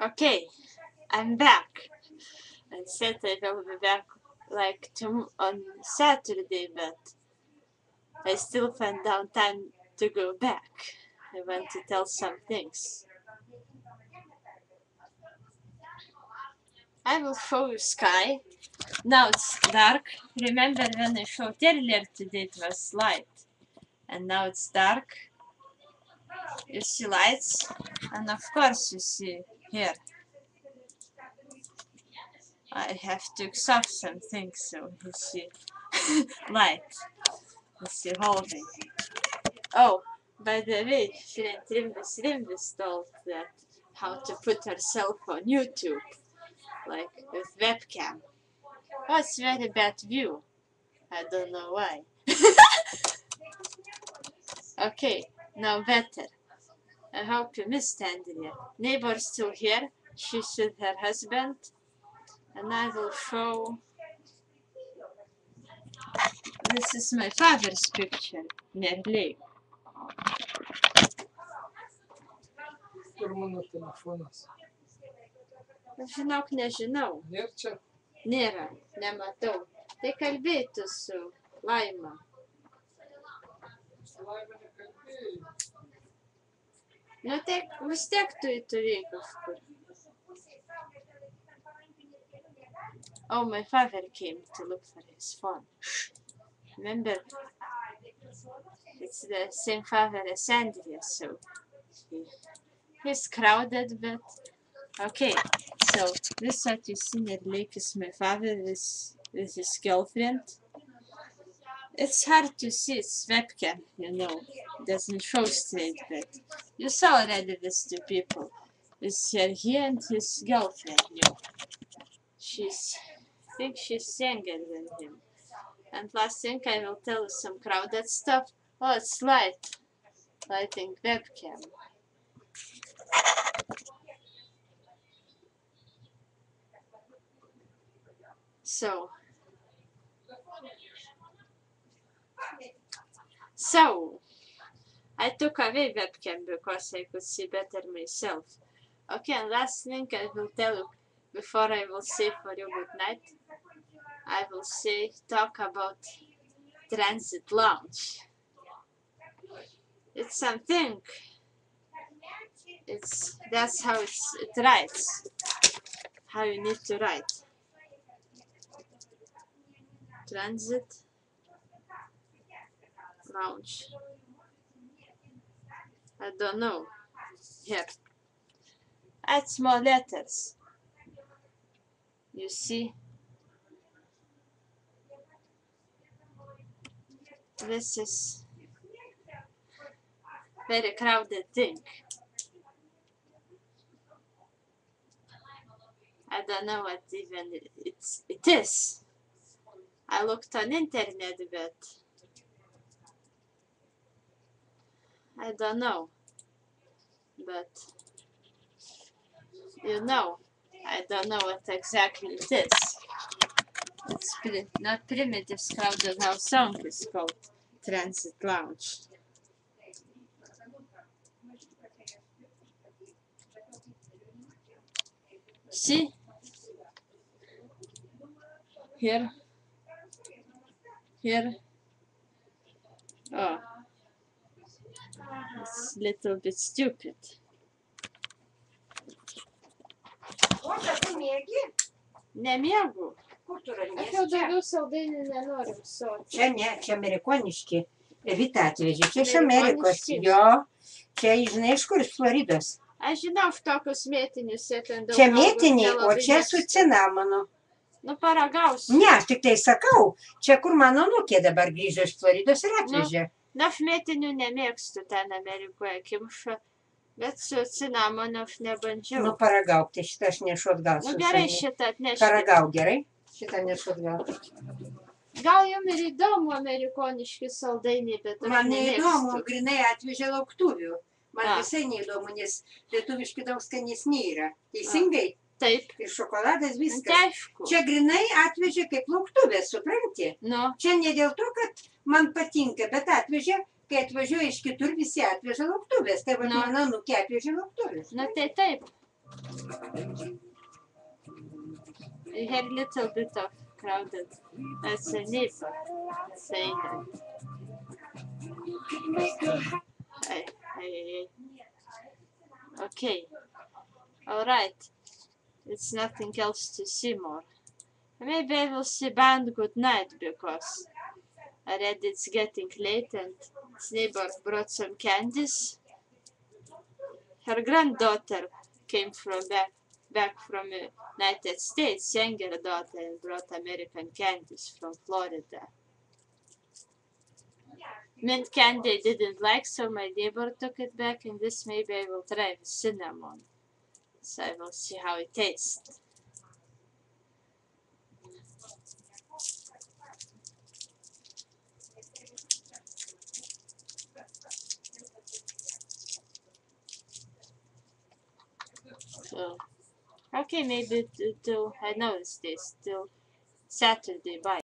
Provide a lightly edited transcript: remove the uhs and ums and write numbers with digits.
Okay, I'm back. I said I will be back like on Saturday, but I still find down time to go back. I want to tell some things. I will show you sky. Now it's dark. Remember when I showed earlier today it was light. And now it's dark. You see lights. And of course you see here. I have to exhaust some things so you see light. You see holding. Oh, by the way, Shirin Trimbus told that how to put herself on YouTube, like with webcam. Oh, it's very bad view. I don't know why. Okay, now better. I hope you missed Andrea. Neighbor's still here. She's with her husband. And I will show... This is my father's picture, near lake. Kur mano telefonas? Žinok, nežinau. Nėr čia? Nėra, nematau. Tai kalbėtų su Laima. Su Laima nekalbėjai. Nu tai vis tiek tu turėjai kažkur. Oh, my father came to look for his phone. Remember, it's the same father as Andrea, so he's crowded, but okay. So this what you see near lake is my father with his girlfriend. It's hard to see, it's webcam, you know, it doesn't show straight, but you saw already these two people. It's he and his girlfriend, you know. I think she's younger than him. And last thing I will tell you some crowded stuff. Oh, it's lighting webcam. So, I took away webcam because I could see better myself. Okay, and last thing I will tell you before I will say for you good night. I will talk about Transit Lounge. It's something. That's how it writes. How you need to write. Transit Lounge. I don't know. Here. Add small letters. You see? This is very crowded thing. I don't know what even it is. I looked on internet, but I don't know. But you know, I don't know what exactly it is. It's not Primitive's Crowded House song is called Transit Lounge. See? Here. Oh. It's a little bit stupid. Nemiegu. Aš jau daugiau saldainių nenoriu. Čia ne, čia amerikoniški. Vita atvežė. Čia iš Amerikos. Jo. Čia, žinai, iš kur, iš Floridos. Aš žinau, iš tokius mėtinius. Čia mėtiniai, o čia su cinamonu. Nu, paragausiu. Ne, aš tik tai sakau. Čia, kur mano anūkė dabar grįžo iš Floridos ir atvežė. Na, aš mėtinių nemėgstu ten Amerikoje, kimšo. Bet su cinamonu aš nebandžiau. Nu, paragauk, tai šitą aš nešu atgal. Nu, gerai, šitą atnešti. Paragauk, gerai? Šitą nešu atgal. Gal jums ir įdomu amerikoniški saldainiai, bet aš man neįdomu, grinai atvežė lauktuvių. Man visai neįdomu, nes lietuviški daug skanesni yra. Teisingai? Taip. Ir šokoladas viskas. Tai aišku. Čia grinai atvežė kaip lauktuvės, supranti? Nu. Čia ne dėl to, kad man patinka, bet atvežė, kai atvažiuoja iš kitur, visi atveža lauktuvės. Tai mano anūkė atvežė lauktuvės. Na tai taip. We had a little bit of crowded. That's a neighbor saying that. Hey, hey, hey. Okay. Alright. It's nothing else to see more. Maybe I will say band good night because I read it's getting late and his neighbor brought some candies. Her granddaughter came from back from United States, younger daughter, and brought American candies from Florida. Mint candy I didn't like, so my neighbor took it back, and this maybe I will try with cinnamon. So I will see how it tastes. So, okay, maybe till I know it's this till Saturday. Bye.